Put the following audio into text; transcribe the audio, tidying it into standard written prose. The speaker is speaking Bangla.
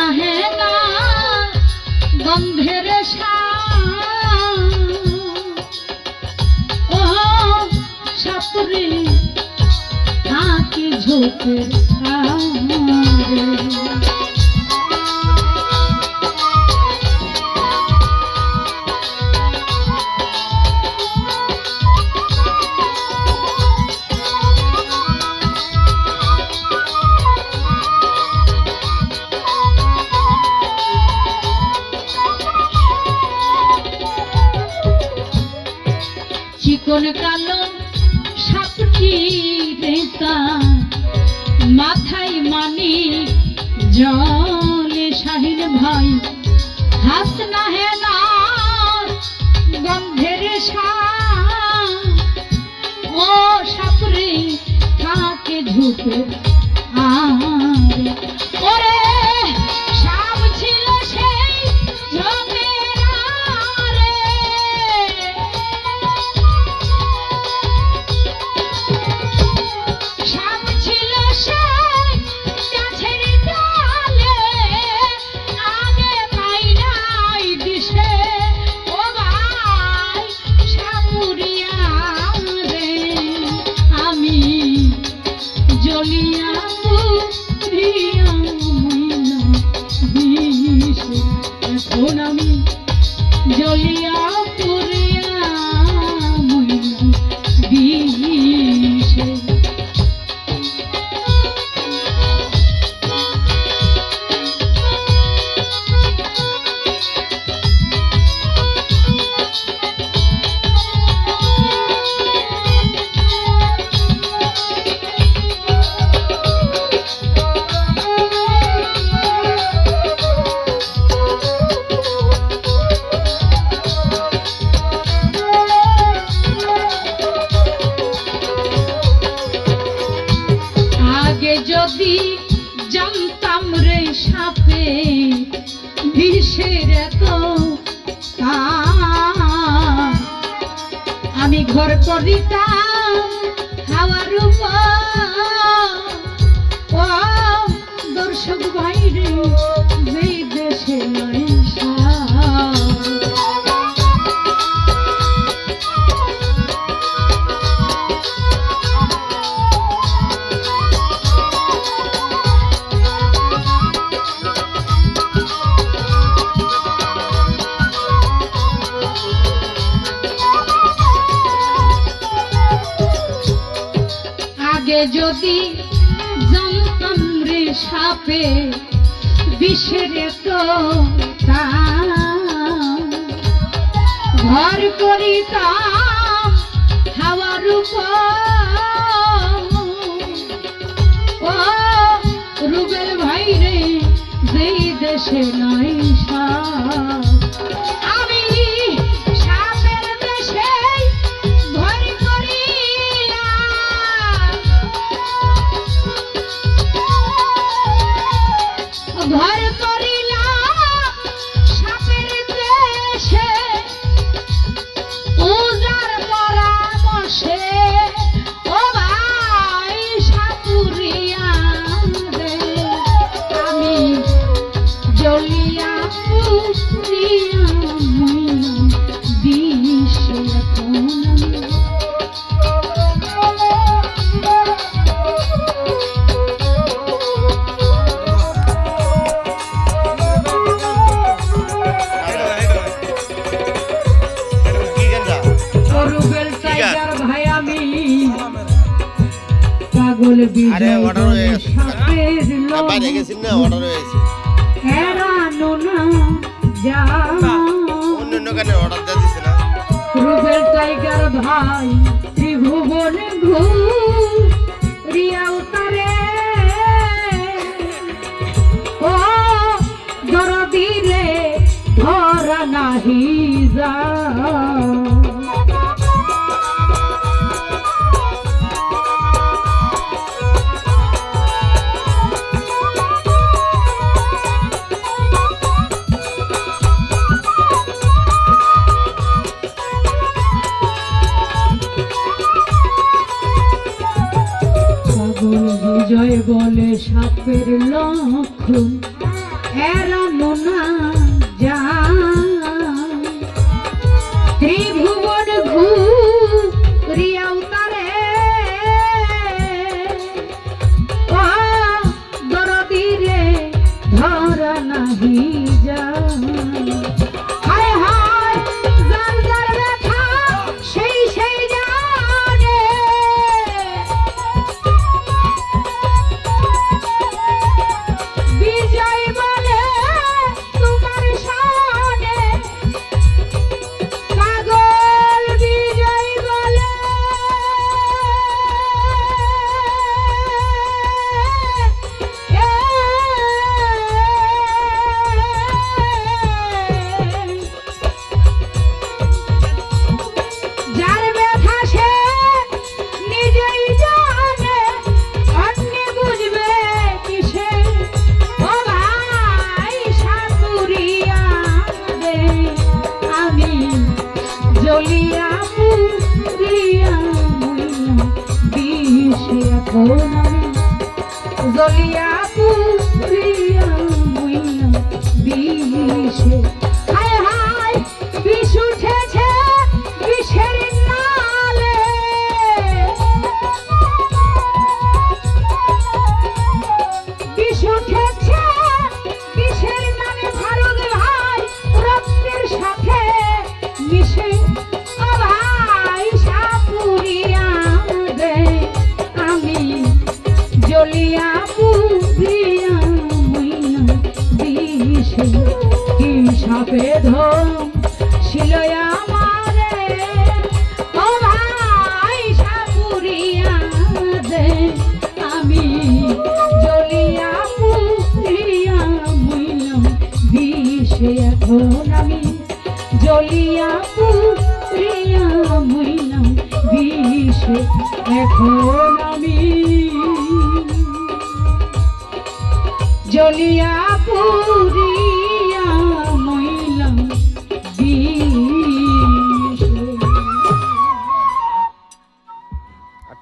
নাহে না গন্ধের ও সাপুরে থাকে ঝোপের চিকন কালো সাপটি রেতা মাথায় মানি জলে শাহিন ভাই হাস নাহে না গন্ধের ও সাপরে থাকে ঝুপে আরে ওরে সাপ ছিল সেই ঝোপের আরে সাপ ছিল সেই গাছের ডালে আগে পাই নাই দিশে ও ভাই সাপুরিয়া রে আমি জ্বলিয়া পুরিয়া মইনা দিশে এখন আমি জ্বলিয়া পুরিয়া মইনা দিশে যদি জানতাম রে সাপে বিষের এত আমি ঘর করিতাম হাওয়ার উপর ও দর্শক বাইরে যে দেশে নয় যদি জানতাম রে সাপে বিষের তো ঘর করিতাম হাওয়ার উপর ও রুবেল ভাই রে যেই দেশে নয় সাপ আমি সাপের দেশে ঘর ঘর করিলাম সাপের দেশে উজার পরামর্শে ও ভাই সাপুরিয়া রে আমি জ্বলিয়া পুরিয়া দিশে এখন পাগল বিজয় সাপের বাইরে গেছিস না অর্ডার হয়েছে এরানো না যা অন্য কানে অর্ডার দিয়ে দিছে না রুবেল টাইগার ভাই ত্রিভুবন ঘুরিয়া উতারে ও দরদি রে ধরা নাহি যা বিজয় বলে সাপের লক্ষণ এখন আমি জ্বলিয়া পুরিয়া মইনা বিষে। হায় হায় বিষ উঠেছে বিষের নালে, বিষ উঠেছে বিষের নালে ভারত ভাই রক্তের সাথে মিশে। ও ভাই সাপুরিয়া দে আমি জ্বলিয়া পুরিয়া মইনা বিষে। কি সাপে ধম শিলয়া আমারে, ও ভাই সাপুরিয়া দে আমি জ্বলিয়া পুরিয়া মইনা বিষে। এখন আমি জ্বলিয়া পুরিয়া মইনা বিষে। এখন আমি জ্বলিয়া পুরি